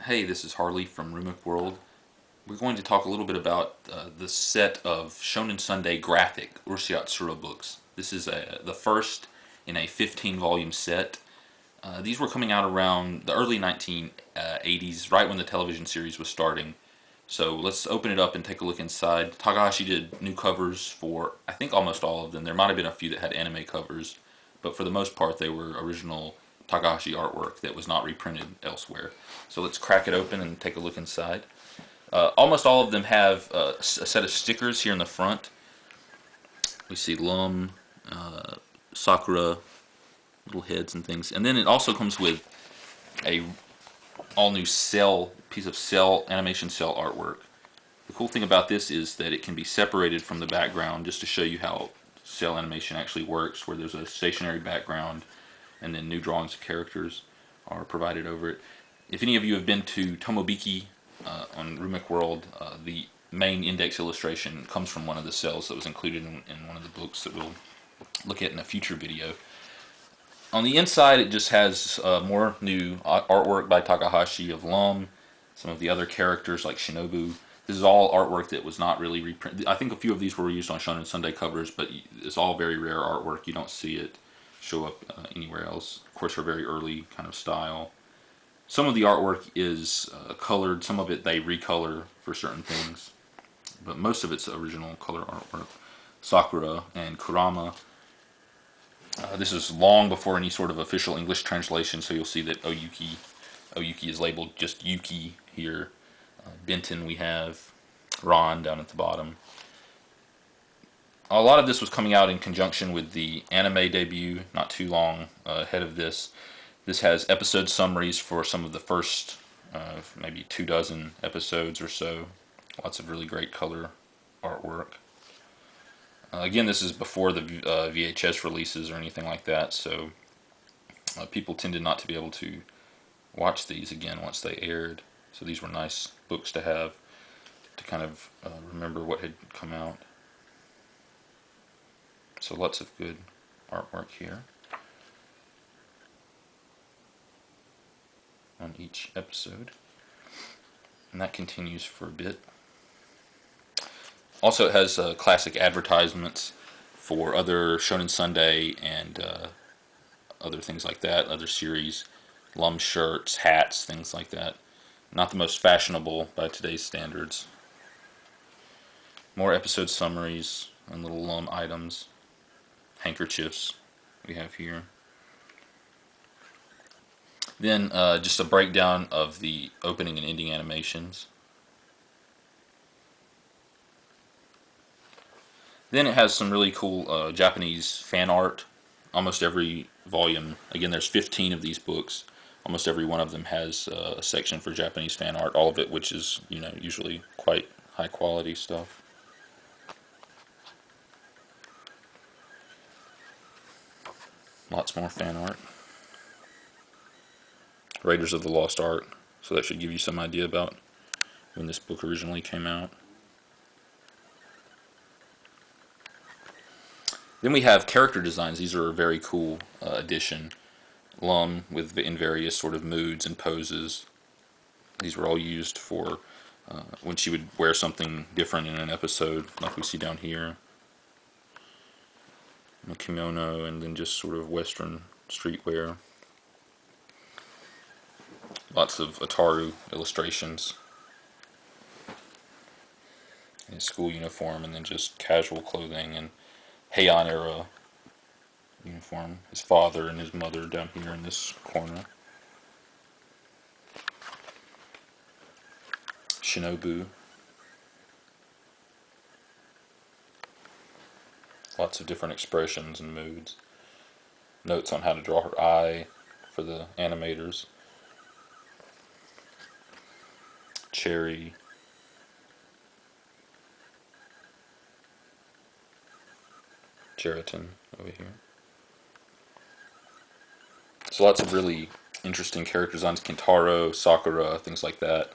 Hey, this is Harley from Rumik World. We're going to talk a little bit about the set of Shonen Sunday Graphic Urusei Yatsura books. This is the first in a 15-volume set. These were coming out around the early 1980s, right when the television series was starting. So let's open it up and take a look inside. Takahashi did new covers for, I think, almost all of them. There might have been a few that had anime covers, but for the most part they were original Takahashi artwork that was not reprinted elsewhere. So let's crack it open and take a look inside. Almost all of them have a set of stickers here in the front. We see Lum, Sakura, little heads and things. And then it also comes with a all-new piece of animation cell artwork. The cool thing about this is that it can be separated from the background, just to show you how cell animation actually works, where there's a stationary background and then new drawings of characters are provided over it. If any of you have been to Tomobiki on Rumik World, the main index illustration comes from one of the cells that was included in one of the books that we'll look at in a future video. On the inside, it just has more new artwork by Takahashi of Lum, some of the other characters like Shinobu. This is all artwork that was not really reprinted. I think a few of these were used on Shonen Sunday covers, but it's all very rare artwork. You don't see it show up anywhere else. Of course, for very early kind of style. Some of the artwork is colored. Some of it they recolor for certain things, but most of it's original color artwork. Sakura and Kurama. This is long before any sort of official English translation, so you'll see that Oyuki is labeled just Yuki here. Benton we have, Ron down at the bottom. A lot of this was coming out in conjunction with the anime debut, not too long ahead of this. This has episode summaries for some of the first maybe 24 episodes or so. Lots of really great color artwork. Again, this is before the VHS releases or anything like that, so people tended not to be able to watch these again once they aired. So these were nice books to have to kind of remember what had come out. So lots of good artwork here on each episode, and that continues for a bit. Also, it has classic advertisements for other Shonen Sunday and other things like that, other series, Lum shirts, hats, things like that. Not the most fashionable by today's standards. More episode summaries and little Lum items. Handkerchiefs we have here. Then just a breakdown of the opening and ending animations. Then it has some really cool Japanese fan art. Almost every volume, again there's 15 of these books, almost every one of them has a section for Japanese fan art, all of it which is, usually quite high quality stuff. Lots more fan art. Raiders of the Lost Ark, so that should give you some idea about when this book originally came out. Then we have character designs. These are a very cool addition. Lum in various sort of moods and poses. These were all used for when she would wear something different in an episode, like we see down here. A kimono, and then just sort of Western streetwear. Lots of Ataru illustrations. In his school uniform, and then just casual clothing and Heian era uniform. His father and his mother down here in this corner. Shinobu. Lots of different expressions and moods. Notes on how to draw her eye for the animators. Cherry. Geratin over here. So lots of really interesting character designs. Kintaro, Sakura, things like that.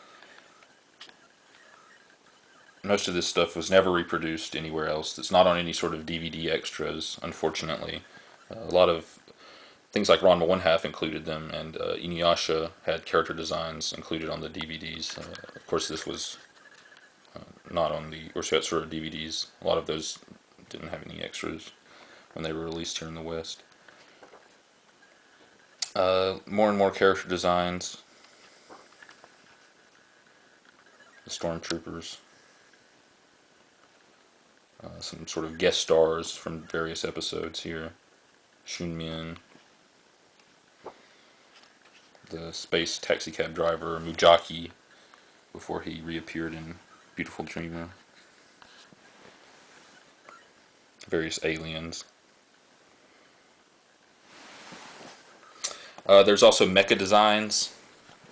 Most of this stuff was never reproduced anywhere else. It's not on any sort of DVD extras, unfortunately. A lot of things like Ranma One Half included them, and Inuyasha had character designs included on the DVDs. Of course, this was not on the Urusei Yatsura DVDs. A lot of those didn't have any extras when they were released here in the West. More and more character designs. The Stormtroopers. Some sort of guest stars from various episodes here. Shunmin. The space taxicab driver, Mujaki, before he reappeared in Beautiful Dreamer. Various aliens. There's also mecha designs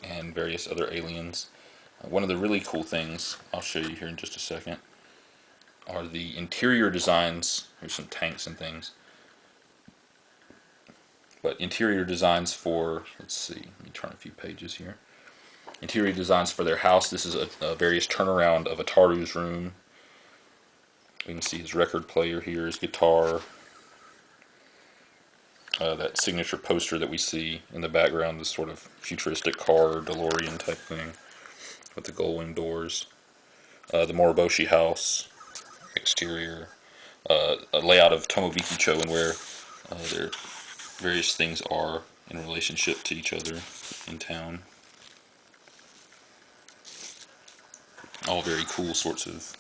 and various other aliens. One of the really cool things, I'll show you here in just a second, are the interior designs. There's some tanks and things. But interior designs for, let's see, let me turn a few pages here. Interior designs for their house. This is a various turnaround of Ataru's room. You can see his record player here, his guitar. That signature poster that we see in the background, this sort of futuristic car, DeLorean type thing, with the gull-wing doors. The Moroboshi house, exterior. A layout of Tomobikicho and where their various things are in relationship to each other in town. All very cool sorts of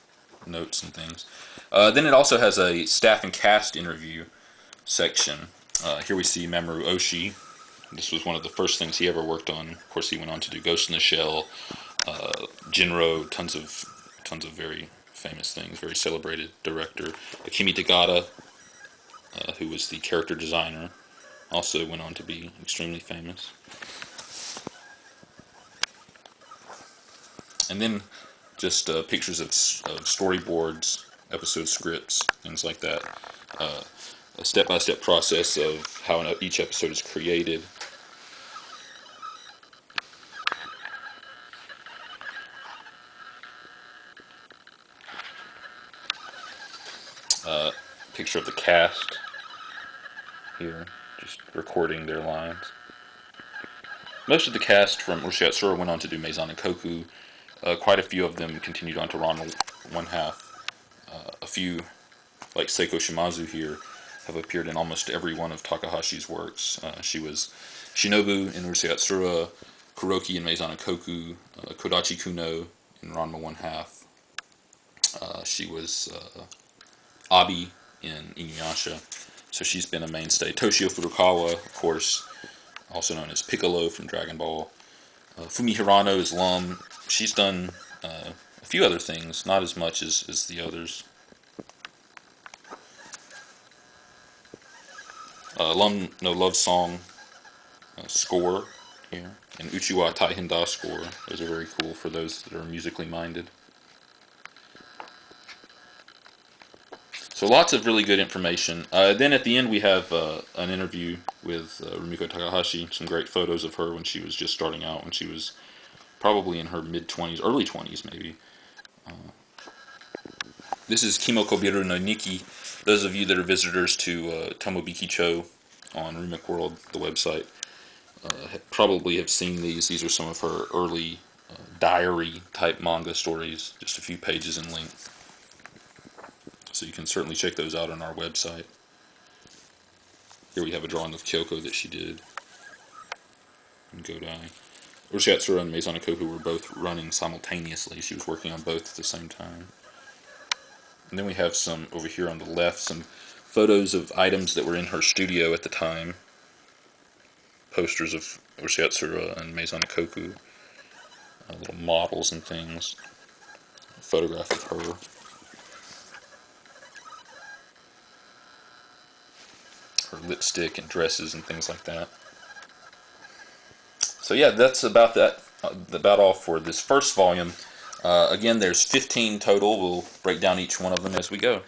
notes and things. Then it also has a staff and cast interview section. Here we see Mamoru Oshii. This was one of the first things he ever worked on. Of course, he went on to do Ghost in the Shell, Jinro, tons of very famous things. Very celebrated director. Akemi Tagata, who was the character designer, also went on to be extremely famous. And then just pictures of storyboards, episode scripts, things like that. A step-by-step process of how each episode is created. Picture of the cast here, just recording their lines. Most of the cast from Urusei Yatsura went on to do Maison and Koku. Quite a few of them continued on to Ranma One Half. A few, like Seiko Shimazu here, have appeared in almost every one of Takahashi's works. She was Shinobu in Urusei Yatsura, Kuroki in Maison and Koku, Kodachi Kuno in Ranma One Half. She was Abi in Inuyasha, so she's been a mainstay. Toshio Furukawa, of course, also known as Piccolo from Dragon Ball. Fumi Hirano is Lum. She's done a few other things, not as much as the others. Lum no Love Song score here, and Uchiwa Taihinda score. Those are very cool for those that are musically minded. So lots of really good information. Then at the end we have an interview with Rumiko Takahashi, some great photos of her when she was just starting out, when she was probably in her mid-20s, early 20s maybe. This is Kimoko Biru no Nikki. Those of you that are visitors to Tomobikicho on Remake World, the website, probably have seen these. These are some of her early diary-type manga stories, just a few pages in length. So you can certainly check those out on our website. Here we have a drawing of Kyoko that she did in Godai. Urusei Yatsura and Maison and Koku were both running simultaneously. She was working on both at the same time. And then we have some, over here on the left, some photos of items that were in her studio at the time. Posters of Urusei Yatsura and Maison and Koku. Little models and things. A photograph of her. Her lipstick and dresses and things like that. So yeah, that's about all for this first volume. Again, there's 15 total. We'll break down each one of them as we go.